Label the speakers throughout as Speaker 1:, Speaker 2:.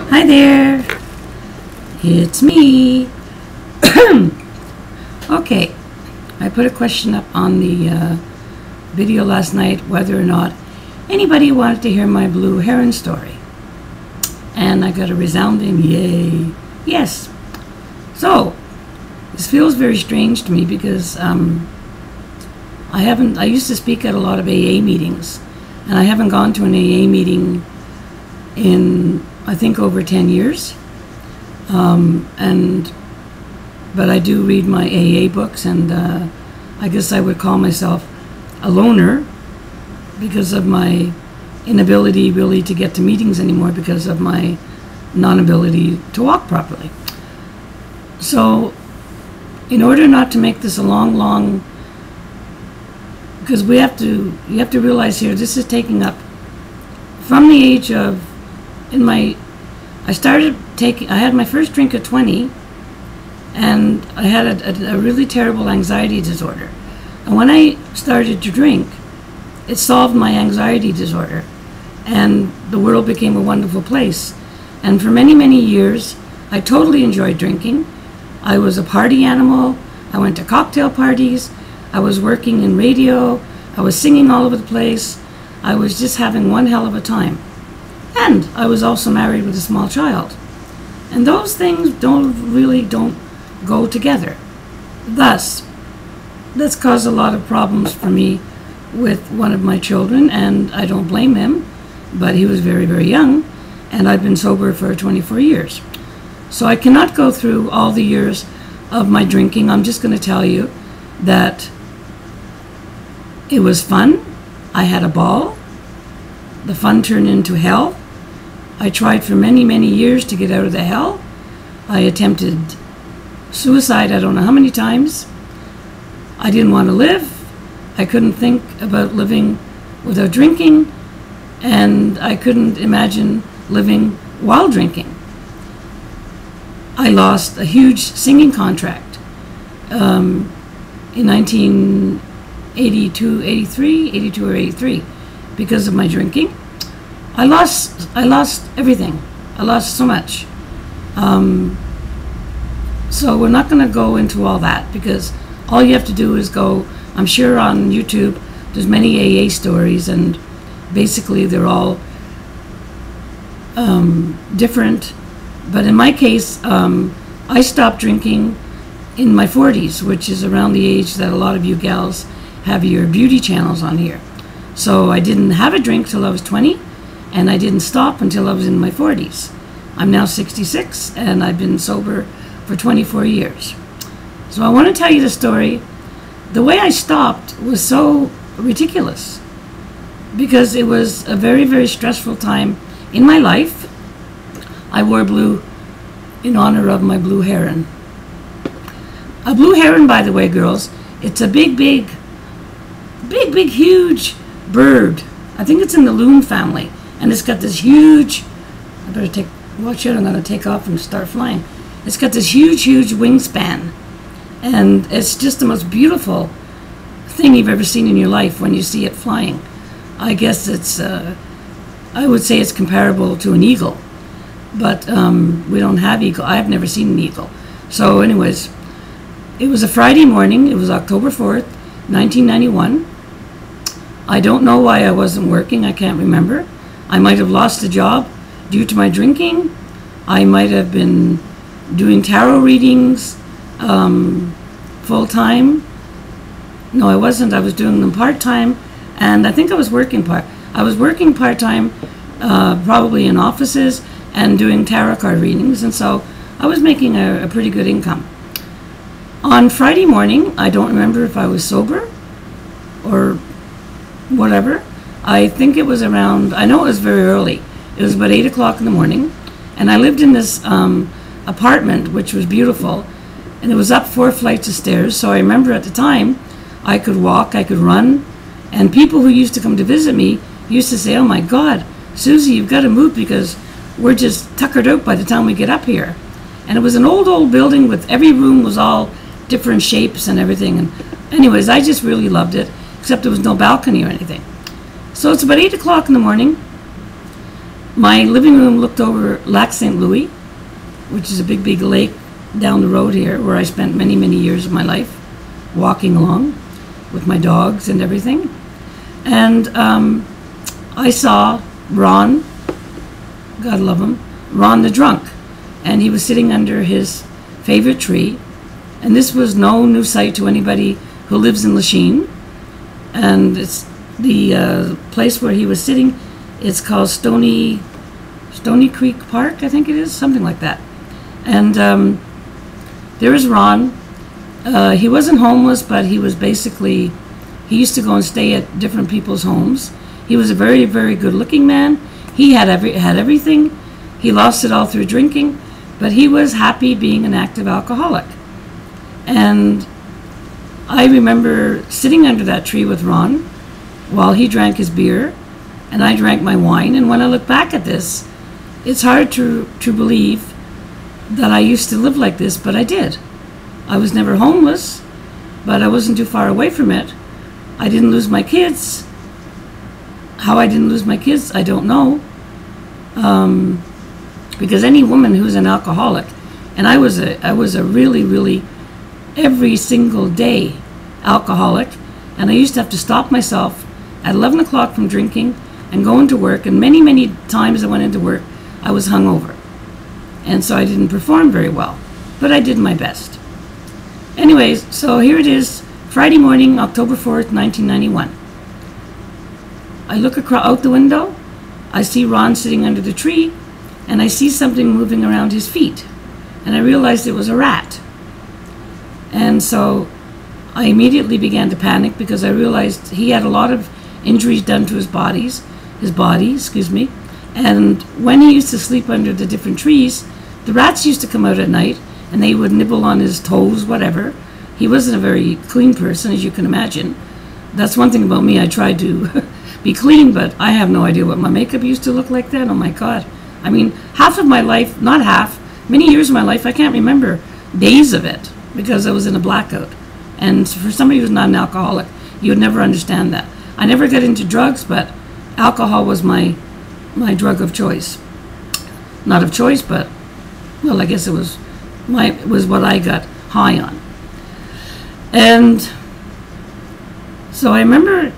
Speaker 1: Hi there, it's me. Okay, I put a question up on the video last night whether or not anybody wanted to hear my blue heron story. And I got a resounding yay, yes. So, this feels very strange to me because I used to speak at a lot of AA meetings, and I haven't gone to an AA meeting in, I think, over 10 years. But I do read my AA books, and I guess I would call myself a loner because of my inability really to get to meetings anymore because of my non-ability to walk properly. So, in order not to make this a long, because you have to realize here, this is taking up from the age of, I had my first drink at 20, and I had a really terrible anxiety disorder. And when I started to drink, it solved my anxiety disorder, and the world became a wonderful place. And for many years, I totally enjoyed drinking. I was a party animal. I went to cocktail parties. I was working in radio. I was singing all over the place. I was just having one hell of a time. And I was also married with a small child. And those things don't go together. Thus, that's caused a lot of problems for me with one of my children, and I don't blame him, but he was very young, and I've been sober for 24 years. So I cannot go through all the years of my drinking. I'm just going to tell you that it was fun. I had a ball. The fun turned into hell. I tried for many years to get out of the hell. I attempted suicide I don't know how many times. I didn't want to live. I couldn't think about living without drinking, and I couldn't imagine living while drinking. I lost a huge singing contract in 1982 or 83 because of my drinking. I lost everything. I lost so much. So we're not going to go into all that, because all you have to do is go, I'm sure on YouTube there's many AA stories, and basically they're all different. But in my case, I stopped drinking in my 40s, which is around the age that a lot of you gals have your beauty channels on here. So I didn't have a drink till I was 20, and I didn't stop until I was in my 40s. I'm now 66, and I've been sober for 24 years. So I want to tell you the story. The way I stopped was so ridiculous, because it was a very stressful time in my life. I wore blue in honor of my blue heron. A blue heron, by the way, girls, it's a big huge bird. I think it's in the loon family, and it's got this huge, I better watch out, I'm going to take off and start flying. It's got this huge wingspan, and it's just the most beautiful thing you've ever seen in your life when you see it flying. I guess it's, I would say it's comparable to an eagle, but we don't have eagle. I've never seen an eagle. So anyways, it was a Friday morning. It was October 4th, 1991. I don't know why I wasn't working. I can't remember. I might have lost a job due to my drinking. I might have been doing tarot readings full-time. No, I wasn't. I was doing them part-time, and I think I was working part-time, probably in offices and doing tarot card readings, and so I was making a pretty good income. On Friday morning, I don't remember if I was sober or whatever. I think it was around, I know it was very early. It was about 8 o'clock in the morning, and I lived in this apartment, which was beautiful, and it was up 4 flights of stairs. So I remember at the time I could walk, I could run, and people who used to come to visit me used to say, "Oh my God, Susie, you've got to move because we're just tuckered out by the time we get up here." And it was an old building with every room was all different shapes and everything. And anyways, I just really loved it, except there was no balcony or anything. So it's about 8 o'clock in the morning. My living room looked over Lac St. Louis, which is a big, big lake down the road here, where I spent many, many years of my life walking along with my dogs and everything. And I saw Ron, God love him, Ron the drunk, and he was sitting under his favorite tree. And this was no new sight to anybody who lives in Lachine. And it's the place where he was sitting. It's called Stony Creek Park, I think it is, something like that. And there is Ron. He wasn't homeless, but he was basically, he used to go and stay at different people's homes. He was a very, very good-looking man. He had everything. He lost it all through drinking, but he was happy being an active alcoholic. And I remember sitting under that tree with Ron while he drank his beer and I drank my wine. And when I look back at this, it's hard to believe that I used to live like this, but I did. I was never homeless, but I wasn't too far away from it. I didn't lose my kids. How I didn't lose my kids, I don't know. Because any woman who's an alcoholic, and I was a really, really every single day alcoholic, and I used to have to stop myself at 11 o'clock from drinking and going to work, and many, many times I went into work, I was hungover. And so I didn't perform very well, but I did my best. Anyways, so here it is, Friday morning, October 4th, 1991. I look out the window, I see Ron sitting under the tree, and I see something moving around his feet. And I realized it was a rat. And so I immediately began to panic because I realized he had a lot of injuries done to his body, and when he used to sleep under the different trees, the rats used to come out at night and they would nibble on his toes, whatever. He wasn't a very clean person, as you can imagine. That's one thing about me, I tried to be clean, but I have no idea what my makeup used to look like then. Oh my God. I mean, half of my life, not half, many years of my life, I can't remember days of it because I was in a blackout. And for somebody who's not an alcoholic, you would never understand that. I never got into drugs, but alcohol was my drug of choice. Not of choice, but, well, I guess it was what I got high on. And so I remember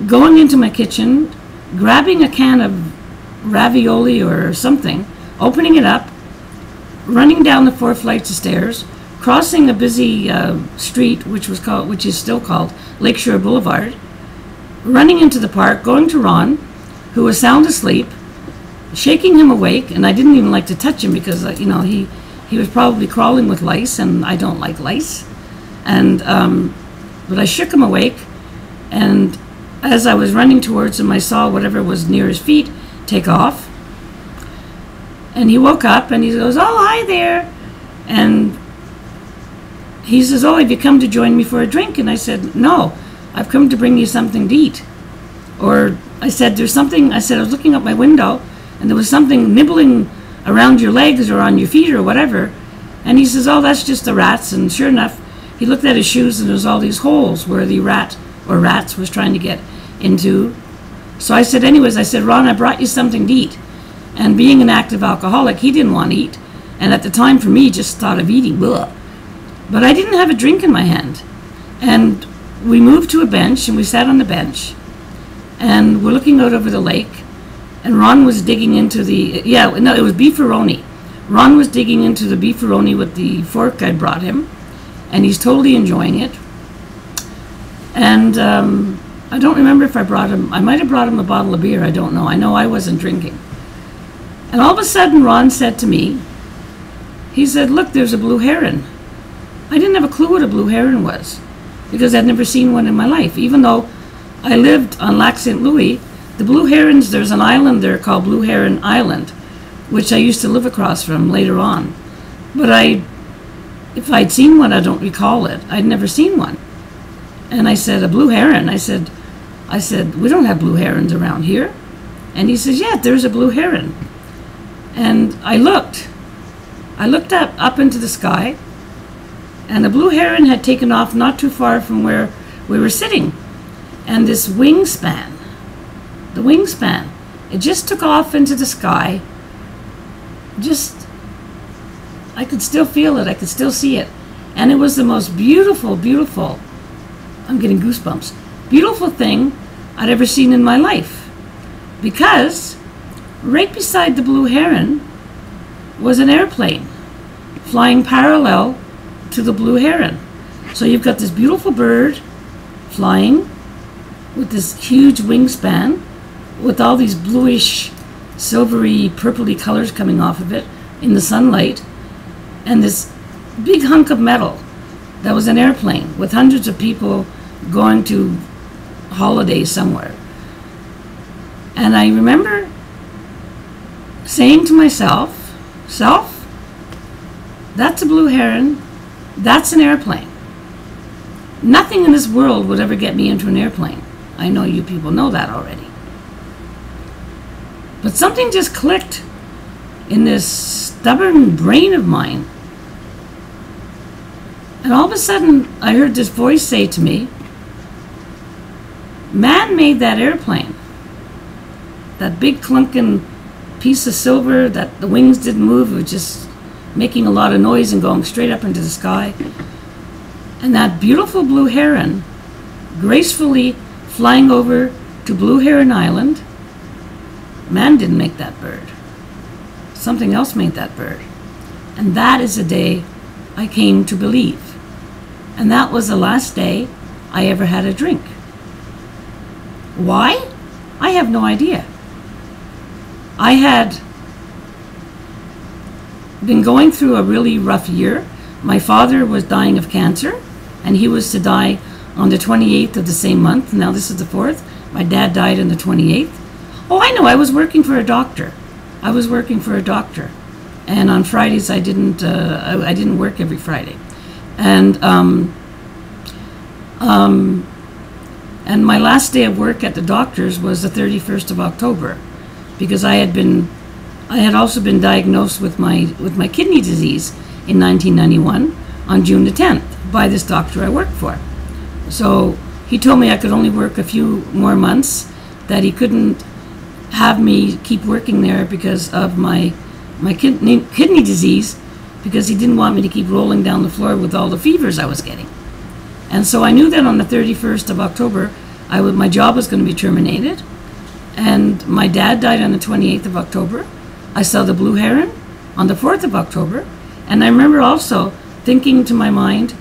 Speaker 1: going into my kitchen, grabbing a can of ravioli or something, opening it up, running down the 4 flights of stairs, crossing a busy street, which is still called Lakeshore Boulevard, running into the park, going to Ron, who was sound asleep, shaking him awake, and I didn't even like to touch him because he was probably crawling with lice, and I don't like lice. And but I shook him awake, and as I was running towards him, I saw whatever was near his feet take off, and he woke up and he goes, "Oh, hi there," and he says, "Oh, have you come to join me for a drink?" And I said, "No, I've come to bring you something to eat." Or I said, "There's something," I said, "I was looking out my window and there was something nibbling around your legs or on your feet or whatever." And he says, "Oh, that's just the rats." And sure enough, he looked at his shoes and there was all these holes where the rat or rats was trying to get into. So I said, anyways, I said, "Ron, I brought you something to eat." And being an active alcoholic, he didn't want to eat. And at the time, for me, just thought of eating. Blah. But I didn't have a drink in my hand. And we moved to a bench and we sat on the bench. And we're looking out over the lake. And Ron was digging into it was beefaroni. Ron was digging into the beefaroni with the fork I brought him. And he's totally enjoying it. And I don't remember if I might have brought him a bottle of beer, I don't know. I know I wasn't drinking. And all of a sudden, Ron said to me, he said, "Look, there's a blue heron." I didn't have a clue what a blue heron was because I'd never seen one in my life. Even though I lived on Lac St. Louis, the blue herons, there's an island there called Blue Heron Island, which I used to live across from later on. But if I'd seen one, I don't recall it. I'd never seen one. And I said, "A blue heron?" I said, "We don't have blue herons around here." And he says, "Yeah, there's a blue heron." And I looked up into the sky, and the blue heron had taken off not too far from where we were sitting. And this wingspan, the wingspan It just took off into the sky. I could still feel it. I could still see it. And it was the most beautiful, beautiful, I'm getting goosebumps, beautiful thing I'd ever seen in my life. Because right beside the blue heron was an airplane flying parallel to the blue heron. So you've got this beautiful bird flying with this huge wingspan with all these bluish, silvery, purpley colors coming off of it in the sunlight, and this big hunk of metal that was an airplane with hundreds of people going to holidays somewhere. And I remember saying to myself, that's a blue heron, that's an airplane. Nothing in this world would ever get me into an airplane. I know you people know that already. But something just clicked in this stubborn brain of mine. And all of a sudden, I heard this voice say to me, man made that airplane. That big clunking piece of silver that the wings didn't move, it was just making a lot of noise and going straight up into the sky. And that beautiful blue heron, gracefully flying over to Blue Heron Island, man didn't make that bird. Something else made that bird. And that is the day I came to believe. And that was the last day I ever had a drink. Why? I have no idea. I had been going through a really rough year. My father was dying of cancer, and he was to die on the 28th of the same month. Now this is the 4th. My dad died on the 28th. Oh, I know, I was working for a doctor. And on Fridays I didn't work every Friday. And my last day of work at the doctor's was the 31st of October, because I had also been diagnosed with my kidney disease in 1991 on June the 10th by this doctor I worked for. So he told me I could only work a few more months, that he couldn't have me keep working there because of my kidney disease, because he didn't want me to keep rolling down the floor with all the fevers I was getting. And so I knew that on the 31st of October, my job was going to be terminated. And my dad died on the 28th of October. I saw the blue heron on the 4th of October. And I remember also thinking to my mind,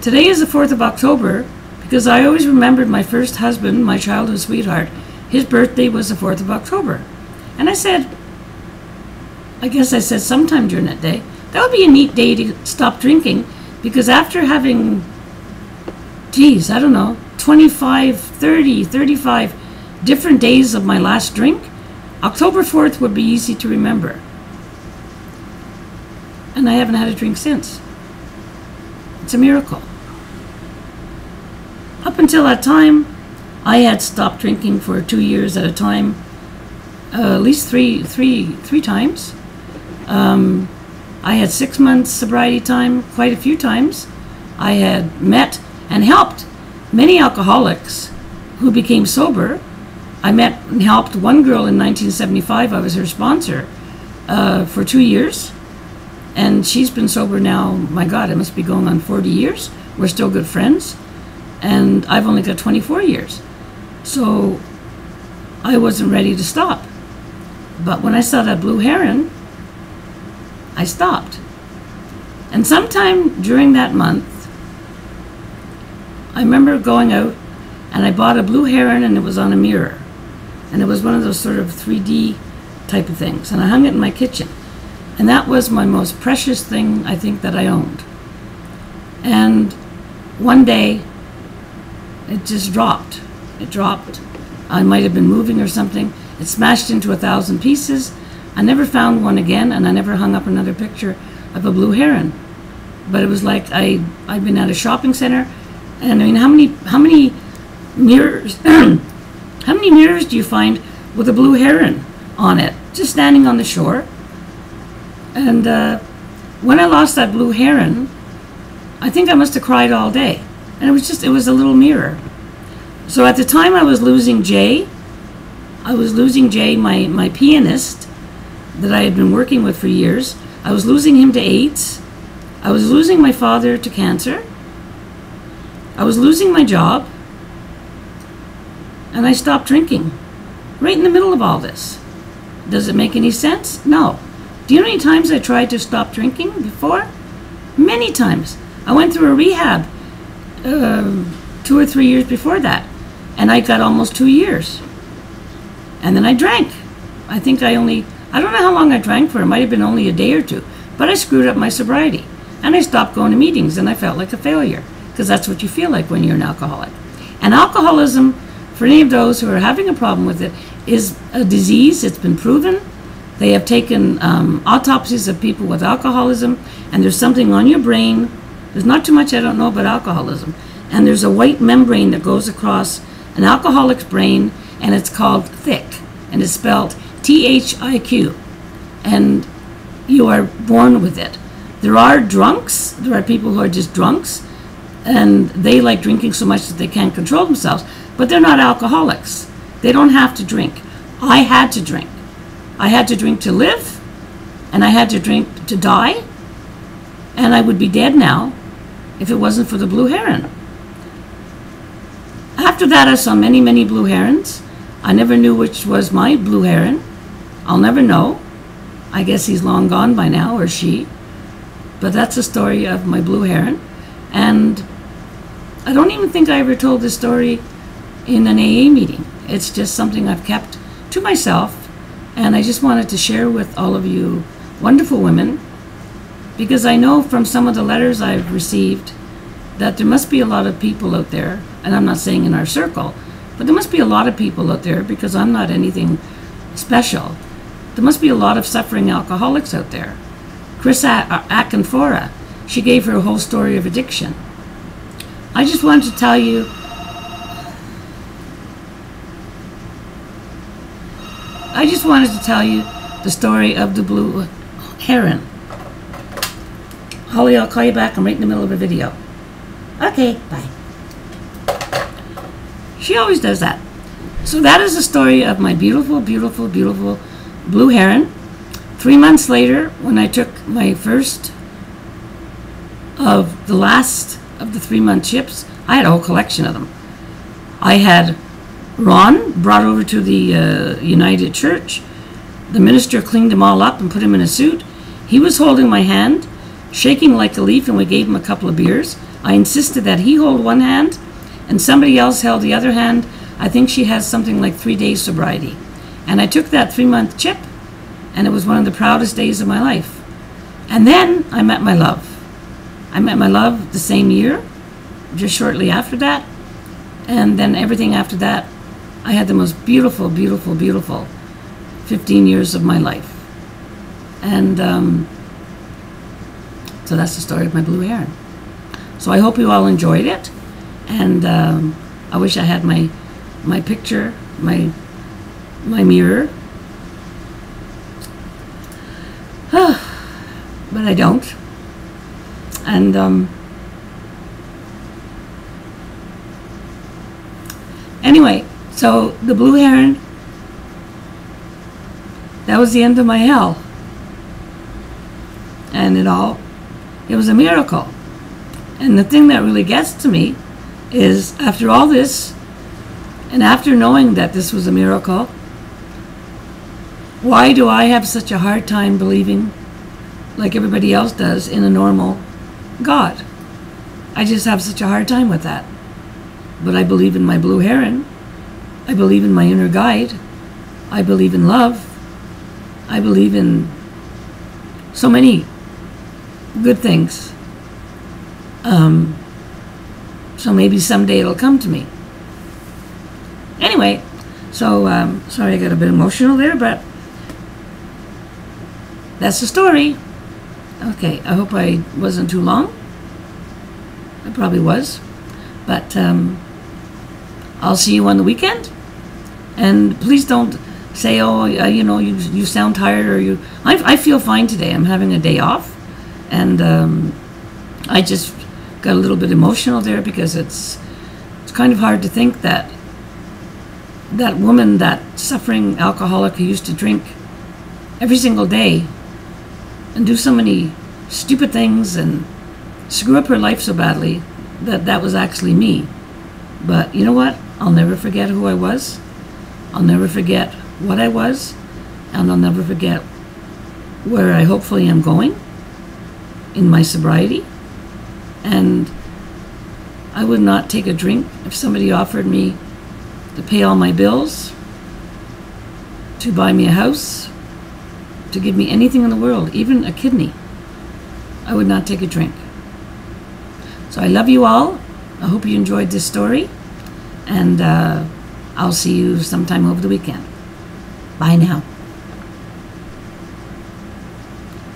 Speaker 1: today is the 4th of October, because I always remembered my first husband, my childhood sweetheart, his birthday was the 4th of October. And I said sometime during that day, that would be a neat day to stop drinking, because after having, 25, 30, 35 different days of my last drink, October 4th would be easy to remember. And I haven't had a drink since. It's a miracle. Up until that time, I had stopped drinking for 2 years at a time, at least three times. I had 6 months sobriety time, quite a few times. I had met and helped many alcoholics who became sober. I met and helped one girl in 1975. I was her sponsor for 2 years. And she's been sober now, my God, it must be going on 40 years. We're still good friends. And I've only got 24 years. So I wasn't ready to stop. But when I saw that blue heron, I stopped. And sometime during that month, I remember going out and I bought a blue heron, and it was on a mirror. And it was one of those sort of 3D type of things. And I hung it in my kitchen. And that was my most precious thing, I think, that I owned. And one day, it just dropped. It dropped. I might have been moving or something. It smashed into 1,000 pieces. I never found one again, and I never hung up another picture of a blue heron. But it was like I'd been at a shopping center, and I mean, how many mirrors, how many mirrors do you find with a blue heron on it, just standing on the shore? And when I lost that blue heron, I think I must have cried all day. And it was a little mirror. So at the time I was losing Jay, I was losing Jay, my pianist that I had been working with for years. I was losing him to AIDS. I was losing my father to cancer. I was losing my job. And I stopped drinking right in the middle of all this. Does it make any sense? No. Do you know how many times I tried to stop drinking before? Many times. I went through a rehab 2 or 3 years before that, and I got almost 2 years. And then I drank. I don't know how long I drank for. It might have been only a day or two, but I screwed up my sobriety, and I stopped going to meetings, and I felt like a failure, because that's what you feel like when you're an alcoholic. And alcoholism, for any of those who are having a problem with it, is a disease. It's been proven. They have taken autopsies of people with alcoholism, and there's something on your brain. There's not too much I don't know about alcoholism. And there's a white membrane that goes across an alcoholic's brain, and it's called thick, and it's spelled THIQ. And you are born with it. There are drunks. There are people who are just drunks, and they like drinking so much that they can't control themselves, but they're not alcoholics. They don't have to drink. I had to drink. I had to drink to live, and I had to drink to die, and I would be dead now if it wasn't for the blue heron. After that, I saw many, many blue herons. I never knew which was my blue heron. I'll never know. I guess he's long gone by now, or she. But that's the story of my blue heron. And I don't even think I ever told this story in an AA meeting. It's just something I've kept to myself. And I just wanted to share with all of you wonderful women, because I know from some of the letters I've received that there must be a lot of people out there, and I'm not saying in our circle, but there must be a lot of people out there, because I'm not anything special. There must be a lot of suffering alcoholics out there. Chris Akinfora, she gave her whole story of addiction. I just wanted to tell you the story of the blue heron. Holly, I'll call you back. I'm right in the middle of a video. Okay, bye. She always does that. So that is the story of my beautiful, beautiful, beautiful blue heron. 3 months later, when I took my first of the last of the 3-month chips, I had a whole collection of them. I had Ron brought over to the United Church. The minister cleaned them all up and put him in a suit. He was holding my hand, shaking like a leaf, and we gave him a couple of beers. I insisted that he hold one hand and somebody else held the other hand. I think she has something like 3 days sobriety. And I took that 3-month chip, and it was one of the proudest days of my life. And then I met my love. I met my love the same year, just shortly after that. And then everything after that, I had the most beautiful, beautiful, beautiful 15 years of my life. And so that's the story of my blue heron. So I hope you all enjoyed it. And I wish I had my picture, my mirror. But I don't. And anyway, so the blue heron, that was the end of my hell. And it was a miracle. And the thing that really gets to me is, after all this, and after knowing that this was a miracle, why do I have such a hard time believing, like everybody else does, in a normal God? I just have such a hard time with that. But I believe in my blue heron. I believe in my inner guide. I believe in love. I believe in so many good things. So maybe someday it'll come to me. Anyway, so sorry I got a bit emotional there, but that's the story. Okay, I hope I wasn't too long. I probably was. But I'll see you on the weekend. And please don't say, oh, you know, you sound tired, or I feel fine today. I'm having a day off. And I just got a little bit emotional there, because it's kind of hard to think that that woman, that suffering alcoholic who used to drink every single day and do so many stupid things and screw up her life so badly, that was actually me. But you know what? I'll never forget who I was. I'll never forget what I was. And I'll never forget where I hopefully am going in my sobriety. And I would not take a drink if somebody offered me to pay all my bills, to buy me a house, to give me anything in the world, even a kidney. I would not take a drink. So I love you all. I hope you enjoyed this story. And I'll see you sometime over the weekend. Bye now.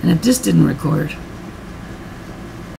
Speaker 1: And if this didn't record,